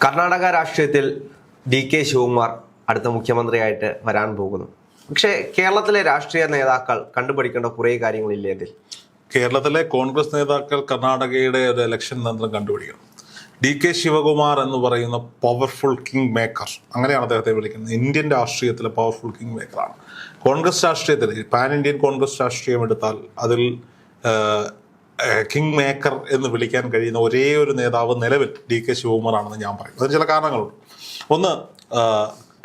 കർണാടക രാഷ്ട്രീയത്തിൽ ഡി.കെ. ശിവകുമാർ അടുത്ത മുഖ്യമന്ത്രിയായിട്ട് വരാൻ പോകുന്നു. പക്ഷേ കേരളത്തിലെ രാഷ്ട്രീയ നേതാക്കൾ കണ്ടുപിടിക്കേണ്ട കുറേ കാര്യങ്ങളില്ലേ അതിൽ? കേരളത്തിലെ കോൺഗ്രസ് നേതാക്കൾ കർണാടകയുടെ ഒരു ഇലക്ഷൻ തന്ത്രം കണ്ടുപിടിക്കണം. ഡി.കെ. ശിവകുമാർ എന്ന് പറയുന്ന പവർഫുൾ കിങ് മേക്കർ, അങ്ങനെയാണ് അദ്ദേഹത്തെ വിളിക്കുന്നത്. ഇന്ത്യൻ രാഷ്ട്രീയത്തിലെ പവർഫുൾ കിങ് മേക്കറാണ്. കോൺഗ്രസ് രാഷ്ട്രീയത്തിൽ പാൻ ഇന്ത്യൻ കോൺഗ്രസ് രാഷ്ട്രീയം എടുത്താൽ അതിൽ കിങ് മേക്കർ എന്ന് വിളിക്കാൻ കഴിയുന്ന ഒരേ ഒരു നേതാവ് നിലവിൽ ഡി.കെ. ശിവകുമാർ ആണെന്ന് ഞാൻ പറയും. അതിന് ചില കാരണങ്ങളുണ്ട്. ഒന്ന്,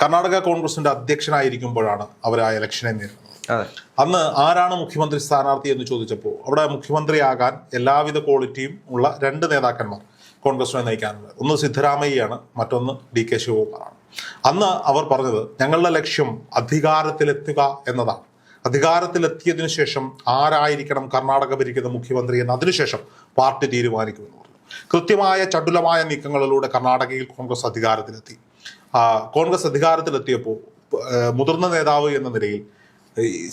കർണാടക കോൺഗ്രസിന്റെ അധ്യക്ഷനായിരിക്കുമ്പോഴാണ് അവർ ആ ഇലക്ഷനെ നേരിടുന്നത്. അന്ന് ആരാണ് മുഖ്യമന്ത്രി സ്ഥാനാർത്ഥി എന്ന് ചോദിച്ചപ്പോൾ അവിടെ മുഖ്യമന്ത്രിയാകാൻ എല്ലാവിധ ക്വാളിറ്റിയും ഉള്ള രണ്ട് നേതാക്കന്മാർ കോൺഗ്രസിനെ നയിക്കാനുള്ളത്. ഒന്ന് സിദ്ധരാമയ്യയാണ്, മറ്റൊന്ന് ഡി.കെ. ശിവകുമാറാണ്. അന്ന് അവർ പറഞ്ഞത് ഞങ്ങളുടെ ലക്ഷ്യം അധികാരത്തിലെത്തുക എന്നതാണ്. അധികാരത്തിലെത്തിയതിനു ശേഷം ആരായിരിക്കണം കർണാടക ഭരിക്കുന്ന മുഖ്യമന്ത്രി എന്ന് അതിനുശേഷം പാർട്ടി തീരുമാനിക്കുമെന്ന് പറഞ്ഞു. കൃത്യമായ ചടുലമായ നീക്കങ്ങളിലൂടെ കർണാടകയിൽ കോൺഗ്രസ് അധികാരത്തിലെത്തി. കോൺഗ്രസ് അധികാരത്തിലെത്തിയപ്പോൾ മുതിർന്ന നേതാവ് എന്ന നിലയിൽ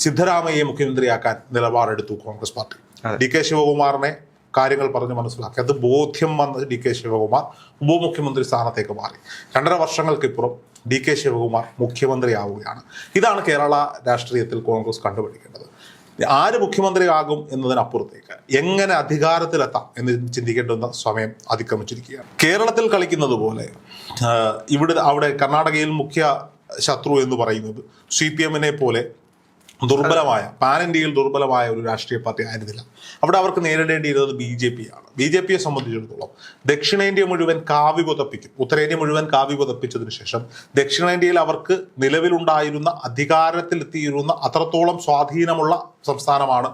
സിദ്ധരാമയ്യയെ മുഖ്യമന്ത്രിയാക്കാൻ നിലപാടെടുത്തു കോൺഗ്രസ് പാർട്ടി. ഡി.കെ. ശിവകുമാറിനെ കാര്യങ്ങൾ പറഞ്ഞ് മനസ്സിലാക്കി. അത് ബോധ്യം വന്ന ഡി.കെ. ശിവകുമാർ ഉപമുഖ്യമന്ത്രി സ്ഥാനത്തേക്ക് മാറി. 2.5 വർഷങ്ങൾക്കിപ്പുറം ഡി.കെ. ശിവകുമാർ മുഖ്യമന്ത്രിയാവുകയാണ്. ഇതാണ് കേരള രാഷ്ട്രീയത്തിൽ കോൺഗ്രസ് കണ്ടുപിടിക്കേണ്ടത്. ആര് മുഖ്യമന്ത്രിയാകും എന്നതിനപ്പുറത്തേക്ക് എങ്ങനെ അധികാരത്തിലെത്താം എന്ന് ചിന്തിക്കേണ്ടുന്ന സമയം അതിക്രമിച്ചിരിക്കുകയാണ്. കേരളത്തിൽ കളിക്കുന്നത് പോലെ അവിടെ കർണാടകയിൽ മുഖ്യ ശത്രു എന്ന് പറയുന്നത് CPM-നെ പോലെ ദുർബലമായ, പാൻ ഇന്ത്യയിൽ ദുർബലമായ ഒരു രാഷ്ട്രീയ പാർട്ടി ആയിരുന്നില്ല. അവിടെ അവർക്ക് നേരിടേണ്ടിയിരുന്നത് BJP ആണ്. BJP-യെ സംബന്ധിച്ചിടത്തോളം ദക്ഷിണേന്ത്യ മുഴുവൻ കാവ്യ പുതപ്പിക്കും. ഉത്തരേന്ത്യ മുഴുവൻ കാവ്യ പുതപ്പിച്ചതിന് ശേഷം ദക്ഷിണേന്ത്യയിൽ അവർക്ക് നിലവിലുണ്ടായിരുന്ന, അധികാരത്തിലെത്തിയിരുന്ന അത്രത്തോളം സ്വാധീനമുള്ള സംസ്ഥാനമാണ്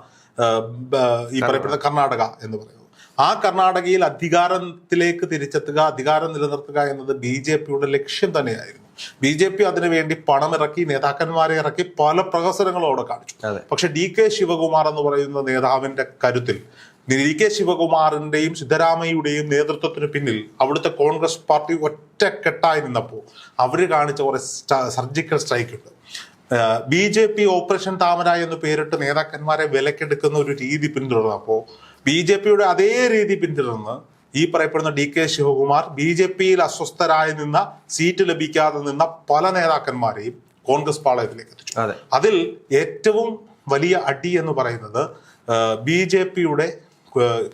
ഈ പറയപ്പെടുന്ന കർണാടക എന്ന് പറയുന്നത്. ആ കർണാടകയിൽ അധികാരത്തിലേക്ക് തിരിച്ചെത്തുക, അധികാരം നിലനിർത്തുക എന്നത് BJP-യുടെ ലക്ഷ്യം തന്നെയായിരുന്നു. BJP അതിനുവേണ്ടി പണമിറക്കി, നേതാക്കന്മാരെ ഇറക്കി, പല പ്രഹസനങ്ങളും അവിടെ കാണിച്ചു. പക്ഷെ ഡി.കെ. ശിവകുമാർ എന്ന് പറയുന്ന നേതാവിന്റെ കരുത്തിൽ, ഡി.കെ. ശിവകുമാറിന്റെയും സിദ്ധരാമയ്യയുടെയും നേതൃത്വത്തിന് പിന്നിൽ അവിടുത്തെ കോൺഗ്രസ് പാർട്ടി ഒറ്റക്കെട്ടായി നിന്നപ്പോൾ അവര് കാണിച്ച കുറെ സർജിക്കൽ സ്ട്രൈക്ക് ഉണ്ട്. BJP ഓപ്പറേഷൻ താമര എന്ന് പേരിട്ട് നേതാക്കന്മാരെ വിലക്കെടുക്കുന്ന ഒരു രീതി പിന്തുടർന്നപ്പോൾ BJP-യുടെ അതേ രീതി പിന്തുടർന്ന് ഈ പറയപ്പെടുന്ന ഡി.കെ. ശിവകുമാർ BJP-യിൽ അസ്വസ്ഥരായി നിന്ന, സീറ്റ് ലഭിക്കാതെ നിന്ന പല നേതാക്കന്മാരെയും കോൺഗ്രസ് പാളയത്തിലേക്ക് എത്തിച്ചു. അതിൽ ഏറ്റവും വലിയ അടി എന്ന് പറയുന്നത് BJP-യുടെ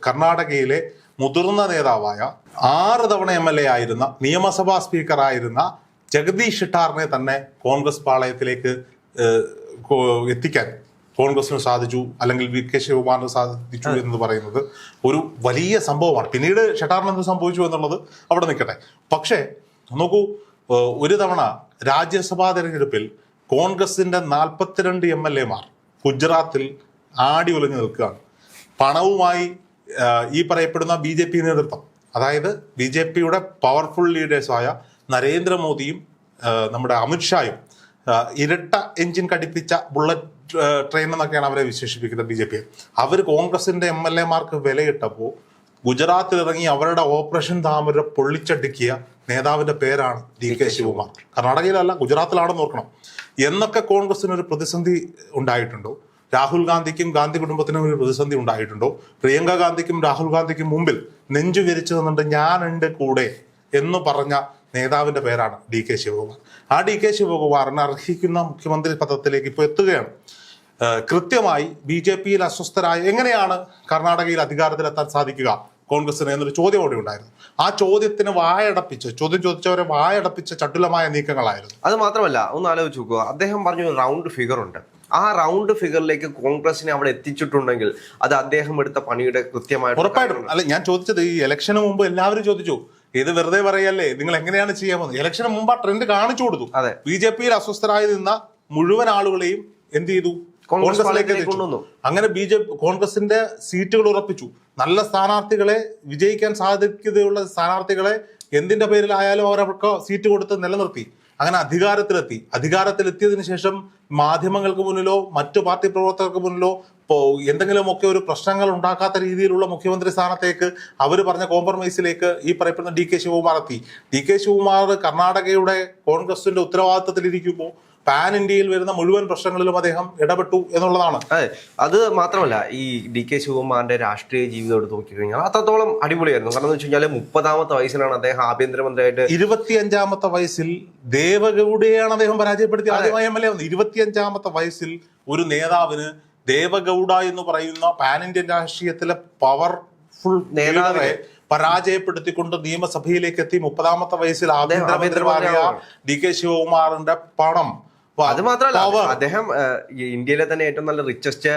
കർണാടകയിലെ മുതിർന്ന നേതാവായ 6 തവണ MLA ആയിരുന്ന, നിയമസഭാ സ്പീക്കറായിരുന്ന ജഗദീഷ് ഷെട്ടാറിനെ തന്നെ കോൺഗ്രസ് പാളയത്തിലേക്ക് എത്തിക്കാൻ കോൺഗ്രസിന് സാധിച്ചു, അല്ലെങ്കിൽ വി.കെ. ശിവകുമാറിന് സാധിച്ചു എന്ന് പറയുന്നത് ഒരു വലിയ സംഭവമാണ്. പിന്നീട് ഷെട്ടാറിന് എന്ത് സംഭവിച്ചു എന്നുള്ളത് അവിടെ നിൽക്കട്ടെ. പക്ഷേ നോക്കൂ, ഒരു തവണ രാജ്യസഭാ തെരഞ്ഞെടുപ്പിൽ കോൺഗ്രസിന്റെ 42 MLA-മാർ ഗുജറാത്തിൽ ആടി ഉലഞ്ഞു നിൽക്കുകയാണ്. പണവുമായി ഈ പറയപ്പെടുന്ന BJP നേതൃത്വം, അതായത് BJP-യുടെ പവർഫുൾ ലീഡേഴ്സായ നരേന്ദ്രമോദിയും നമ്മുടെ അമിത്ഷായും ഇരട്ട എഞ്ചിൻ ഘടിപ്പിച്ച ബുള്ളറ്റ് ട്രെയിൻ എന്നൊക്കെയാണ് അവരെ വിശേഷിപ്പിക്കുന്നത് BJP. അവർ കോൺഗ്രസിന്റെ MLA-മാർക്ക് വിലയിട്ടപ്പോൾ ഗുജറാത്തിൽ ഇറങ്ങി അവരുടെ ഓപ്പറേഷൻ താമര പൊള്ളിച്ചടുക്കിയ നേതാവിന്റെ പേരാണ് ഡി.കെ. ശിവകുമാർ. കർണാടകയിലല്ല, ഗുജറാത്തിലാണെന്ന് ഓർക്കണം. എന്നൊക്കെ കോൺഗ്രസിന് ഒരു പ്രതിസന്ധി ഉണ്ടായിട്ടുണ്ടോ? രാഹുൽ ഗാന്ധിക്കും ഗാന്ധി കുടുംബത്തിനും ഒരു പ്രതിസന്ധി ഉണ്ടായിട്ടുണ്ടോ? പ്രിയങ്ക ഗാന്ധിക്കും രാഹുൽ ഗാന്ധിക്കും മുമ്പിൽ നെഞ്ചു വിരിച്ചു നിന്നിട്ട് ഞാനുണ്ട് കൂടെ എന്ന് പറഞ്ഞ നേതാവിന്റെ പേരാണ് ഡി.കെ. ശിവകുമാർ. ആ ഡി.കെ. ശിവകുമാറിന് അർഹിക്കുന്ന മുഖ്യമന്ത്രി പദത്തിലേക്ക് ഇപ്പോൾ എത്തുകയാണ്. കൃത്യമായി BJP-യിൽ അസ്വസ്ഥരായ എങ്ങനെയാണ് കർണാടകയിൽ അധികാരത്തിലെത്താൻ സാധിക്കുക കോൺഗ്രസിന് എന്നൊരു ചോദ്യം അവിടെ ഉണ്ടായിരുന്നു. ആ ചോദ്യത്തിന് ചോദ്യം ചോദിച്ചവരെ വായടപ്പിച്ച ചടുലമായ നീക്കങ്ങളായിരുന്നു. അത് മാത്രമല്ല, ഒന്ന് ആലോചിച്ച് നോക്കുക, അദ്ദേഹം പറഞ്ഞു റൗണ്ട് ഫിഗർ ഉണ്ട്. ആ റൗണ്ട് ഫിഗറിലേക്ക് കോൺഗ്രസിനെ അവിടെ എത്തിച്ചിട്ടുണ്ടെങ്കിൽ അത് അദ്ദേഹം എടുത്ത പണിയുടെ കൃത്യമായിട്ട് ഉറപ്പായിട്ടും. അല്ല, ഞാൻ ചോദിച്ചത് ഈ ഇലക്ഷന് മുമ്പ് എല്ലാവരും ചോദിച്ചു, ഇത് വെറുതെ പറയല്ലേ, നിങ്ങൾ എങ്ങനെയാണ് ചെയ്യാൻ പോകുന്നത്? ഇലക്ഷന് മുമ്പ് ആ ട്രെൻഡ് കാണിച്ചു കൊടുത്തു. BJP-യിൽ അസ്വസ്ഥരായി നിന്ന മുഴുവൻ ആളുകളെയും എന്ത് ചെയ്തു? കോൺഗ്രസിലേക്ക് കൊണ്ടുവന്നു. അങ്ങനെ കോൺഗ്രസിന്റെ സീറ്റുകൾ ഉറപ്പിച്ചു. നല്ല സ്ഥാനാർത്ഥികളെ, വിജയിക്കാൻ സാധ്യതയുള്ള സ്ഥാനാർത്ഥികളെ എന്തിന്റെ പേരിലായാലും അവർക്ക് സീറ്റ് കൊടുത്ത് നിലനിർത്തി. അങ്ങനെ അധികാരത്തിലെത്തിയതിനു ശേഷം മാധ്യമങ്ങൾക്ക് മുന്നിലോ മറ്റു പാർട്ടി പ്രവർത്തകർക്ക് മുന്നിലോ എന്തെങ്കിലുമൊക്കെ ഒരു പ്രശ്നങ്ങൾ ഉണ്ടാക്കാത്ത രീതിയിലുള്ള മുഖ്യമന്ത്രി സ്ഥാനത്തേക്ക് അവർ പറഞ്ഞ കോംപ്രമൈസിലേക്ക് ഈ പറയപ്പെടുന്ന ഡി.കെ. ശിവകുമാർ എത്തി. ഡി.കെ. ശിവകുമാർ കർണാടകയുടെ കോൺഗ്രസിന്റെ ഉത്തരവാദിത്തത്തിലിരിക്കുമ്പോൾ പാൻ ഇന്ത്യയിൽ വരുന്ന മുഴുവൻ പ്രശ്നങ്ങളിലും അദ്ദേഹം ഇടപെട്ടു എന്നുള്ളതാണ്. അതെ, അത് മാത്രമല്ല ഈ DK ശിവകുമാറിന്റെ രാഷ്ട്രീയ ജീവിതം എടുത്ത് നോക്കിക്കഴിഞ്ഞാൽ അത്രത്തോളം അടിപൊളിയായിരുന്നു. കാരണം എന്ന് വെച്ച് കഴിഞ്ഞാൽ 30ാമത്തെ വയസ്സിലാണ് അദ്ദേഹം ആഭ്യന്തരമന്ത്രിയായിട്ട്. 25ാമത്തെ വയസ്സിൽ ദേവഗൌഡയെയാണ് അദ്ദേഹം പരാജയപ്പെടുത്തി ആദ്യമായി MLA വന്നത്. 25ാമത്തെ വയസ്സിൽ ഒരു നേതാവിന് ദേവഗൌഡ എന്ന് പറയുന്ന പാൻ ഇന്ത്യൻ രാഷ്ട്രീയത്തിലെ പവർഫുൾ നേതാവെ പരാജയപ്പെടുത്തിക്കൊണ്ട് നിയമസഭയിലേക്ക് എത്തി. 30ാമത്തെ വയസ്സിൽ ആഭ്യന്തരമന്ത്രിയായ DK ശിവകുമാറിന്റെ പണം. അത് മാത്രമല്ല, അദ്ദേഹം ഇന്ത്യയിലെ തന്നെ ഏറ്റവും നല്ല റിച്ചസ്റ്റ്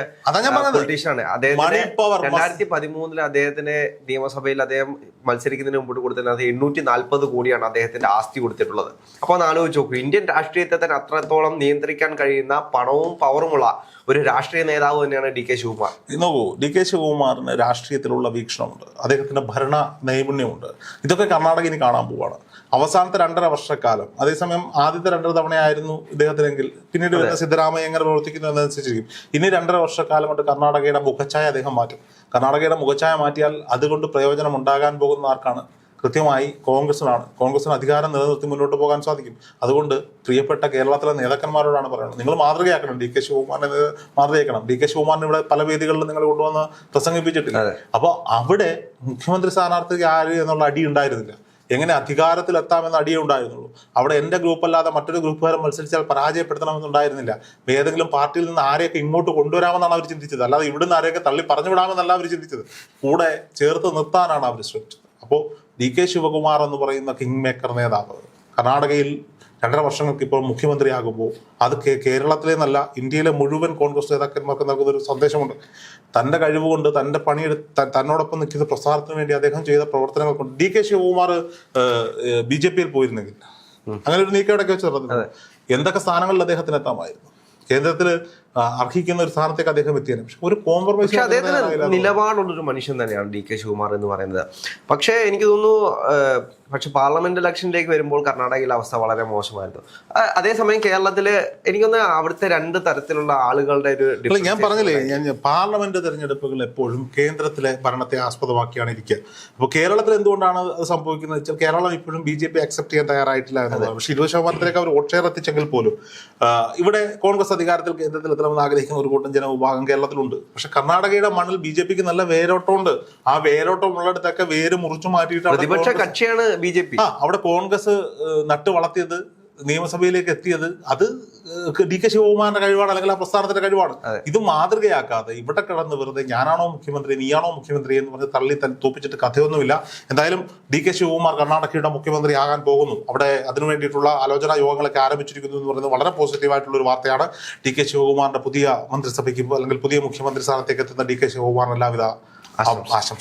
പൊളിറ്റീഷ്യനാണ്. അദ്ദേഹത്തിന് 2013 അദ്ദേഹത്തിന് നിയമസഭയിൽ അദ്ദേഹം മത്സരിക്കുന്നതിന് മുമ്പോട്ട് കൊടുത്തിരുന്നത് 840 കോടിയാണ് അദ്ദേഹത്തിന്റെ ആസ്തി കൊടുത്തിട്ടുള്ളത്. അപ്പൊ ഒന്ന് ആലോചിച്ച് നോക്കൂ, ഇന്ത്യൻ രാഷ്ട്രീയത്തെ തന്നെ അത്രത്തോളം നിയന്ത്രിക്കാൻ കഴിയുന്ന പണവും പവറുമുള്ള ഒരു രാഷ്ട്രീയ നേതാവ് തന്നെയാണ് DK ശിവകുമാർ. നോക്കൂ, DK ശിവകുമാറിന് രാഷ്ട്രീയത്തിലുള്ള വീക്ഷണമുണ്ട്, അദ്ദേഹത്തിന്റെ ഭരണ നൈപുണ്യമുണ്ട്. ഇതൊക്കെ കർണാടക ഇനി കാണാൻ പോവാണ്. അവസാനത്തെ 2.5 വർഷക്കാലം, അതേസമയം ആദ്യത്തെ 2 തവണയായിരുന്നു ഇദ്ദേഹത്തിനെങ്കിൽ പിന്നീട് വരുന്ന സിദ്ധരാമയ്യ എങ്ങനെ പ്രവർത്തിക്കുന്നു എന്നതനുസരിച്ചിരിക്കും. ഇനി 2.5 വർഷക്കാലം കൊണ്ട് കർണാടകയുടെ മുഖച്ഛായ അദ്ദേഹം മാറ്റും. കർണാടകയുടെ മുഖച്ഛായ മാറ്റിയാൽ അതുകൊണ്ട് പ്രയോജനം ഉണ്ടാകാൻ പോകുന്ന ആർക്കാണ്? കൃത്യമായി കോൺഗ്രസിനാണ്. കോൺഗ്രസിന് അധികാരം നിലനിർത്തി മുന്നോട്ട് പോകാൻ സാധിക്കും. അതുകൊണ്ട് പ്രിയപ്പെട്ട കേരളത്തിലെ നേതാക്കന്മാരോടാണ് പറയുന്നത്, നിങ്ങൾ മാതൃകയാക്കണം. DK ശിവകുമാറിനെ മാതൃകയാക്കണം. DK ശിവകുമാറിനെ ഇവിടെ പല വേദികളിലും നിങ്ങൾ കൊണ്ടുവന്ന് പ്രസംഗിപ്പിച്ചിട്ടില്ല. അപ്പോൾ അവിടെ മുഖ്യമന്ത്രി സ്ഥാനാർത്ഥിക്ക് ആര് എന്നുള്ള അടി ഉണ്ടായിരുന്നില്ല, എങ്ങനെ അധികാരത്തിലെത്താമെന്ന അടിയേ ഉണ്ടായിരുന്നുള്ളൂ. അവിടെ എൻ്റെ ഗ്രൂപ്പ് അല്ലാതെ മറ്റൊരു ഗ്രൂപ്പുകാരൻ മത്സരിച്ചാൽ പരാജയപ്പെടുത്തണമെന്നുണ്ടായിരുന്നില്ല. ഏതെങ്കിലും പാർട്ടിയിൽ നിന്ന് ആരെയൊക്കെ ഇങ്ങോട്ട് കൊണ്ടുവരാമെന്നാണ് അവർ ചിന്തിച്ചത്, അല്ലാതെ ഇവിടുന്ന് ആരെയൊക്കെ തള്ളി പറഞ്ഞു വിടാമെന്നല്ല അവർ ചിന്തിച്ചത്. കൂടെ ചേർത്ത് നിർത്താനാണ് അവർ ശ്രമിച്ചത്. അപ്പോൾ DK ശിവകുമാർ എന്ന് പറയുന്ന കിങ് മേക്കർ നേതാവ് കർണാടകയിൽ 2.5 വർഷങ്ങൾക്ക് ഇപ്പോൾ മുഖ്യമന്ത്രിയാകുമ്പോൾ അത് കേരളത്തിലെ നല്ല ഇന്ത്യയിലെ മുഴുവൻ കോൺഗ്രസ് നേതാക്കന്മാർക്ക് നൽകുന്നൊരു സന്ദേശമുണ്ട്. തൻ്റെ കഴിവുകൊണ്ട് തൻ്റെ തന്നോടൊപ്പം നിൽക്കുന്ന പ്രസ്ഥാനത്തിന് വേണ്ടി അദ്ദേഹം ചെയ്ത പ്രവർത്തനങ്ങൾ കൊണ്ട് DK ശിവകുമാർ BJP-യിൽ പോയിരുന്നെങ്കിൽ അങ്ങനെ ഒരു നീക്കം ഇടയ്ക്ക് വെച്ച് നടന്നത് എന്തൊക്കെ സ്ഥാനങ്ങളിൽ അദ്ദേഹത്തിന് എത്താമായിരുന്നു. കേന്ദ്രത്തിൽ അർഹിക്കുന്ന ഒരു സ്ഥാനത്തേക്ക് അദ്ദേഹം എത്തിയാണ്. പക്ഷെ ഒരു കോംപ്രമൈസ്, അദ്ദേഹത്തിന് നിലപാടുള്ളൊരു മനുഷ്യൻ തന്നെയാണ് DK ശിവകുമാർ എന്ന് പറയുന്നത്. പക്ഷേ എനിക്ക് തോന്നുന്നു, പക്ഷെ പാർലമെന്റ് ഇലക്ഷനിലേക്ക് വരുമ്പോൾ കർണാടകയിലെ അവസ്ഥ വളരെ മോശമായിരുന്നു. അതേസമയം കേരളത്തില് എനിക്കൊന്ന് അവിടുത്തെ 2 തരത്തിലുള്ള ആളുകളുടെ ഒരു, ഞാൻ പറഞ്ഞില്ലേ, പാർലമെന്റ് തെരഞ്ഞെടുപ്പുകൾ എപ്പോഴും കേന്ദ്രത്തിലെ ഭരണത്തെ ആസ്പദമാക്കിയാണ് ഇരിക്കുക. അപ്പോൾ കേരളത്തിൽ എന്തുകൊണ്ടാണ് അത് സംഭവിക്കുന്നത് വെച്ചാൽ കേരളം ഇപ്പോഴും BJP അക്സെപ്റ്റ് ചെയ്യാൻ തയ്യാറായിട്ടില്ല എന്നതാണ്. പക്ഷെ 20% അവർ വോട്ട് ഷെയർ എത്തിച്ചെങ്കിൽ പോലും ഇവിടെ കോൺഗ്രസ് അധികാരത്തിൽ കേന്ദ്രത്തിൽ എത്തണമെന്ന് ആഗ്രഹിക്കുന്ന ഒരു കൂട്ടം ജനവിഭാഗം കേരളത്തിലുണ്ട്. പക്ഷെ കർണാടകയുടെ മണ്ണിൽ BJP-ക്ക് നല്ല വേരോട്ടമുണ്ട്. ആ വേരോട്ടം ഉള്ളിടത്തൊക്കെ വേര് മുറിച്ചു മാറ്റിയിട്ട് പ്രതിപക്ഷ കക്ഷിയാണ് BJP. അവിടെ കോൺഗ്രസ് നട്ട് വളർത്തിയത്, നിയമസഭയിലേക്ക് എത്തിയത് അത് DK ശിവകുമാറിന്റെ കഴിവാണ്, അല്ലെങ്കിൽ ആ പ്രസ്ഥാനത്തിന്റെ കഴിവാണ്. ഇത് മാതൃകയാക്കാതെ ഇവിടെ കിടന്ന് വെറുതെ ഞാനാണോ മുഖ്യമന്ത്രി, നീയാണോ മുഖ്യമന്ത്രി എന്ന് പറഞ്ഞ് തള്ളി തോപ്പിച്ചിട്ട് കഥയൊന്നുമില്ല. എന്തായാലും DK ശിവകുമാർ കർണാടകയുടെ മുഖ്യമന്ത്രി ആകാൻ പോകുന്നു. അവിടെ അതിനു വേണ്ടിയിട്ടുള്ള ആലോചനാ യോഗങ്ങളൊക്കെ ആരംഭിച്ചിരിക്കുന്നു എന്ന് പറയുന്നത് വളരെ പോസിറ്റീവായിട്ടുള്ള ഒരു വാർത്തയാണ്. DK ശിവകുമാറിന്റെ പുതിയ മന്ത്രിസഭയ്ക്ക് അല്ലെങ്കിൽ പുതിയ മുഖ്യമന്ത്രി സ്ഥാനത്തേക്ക് എത്തുന്ന DK ശിവകുമാറിന് എല്ലാവിധ ആശംസകൾ.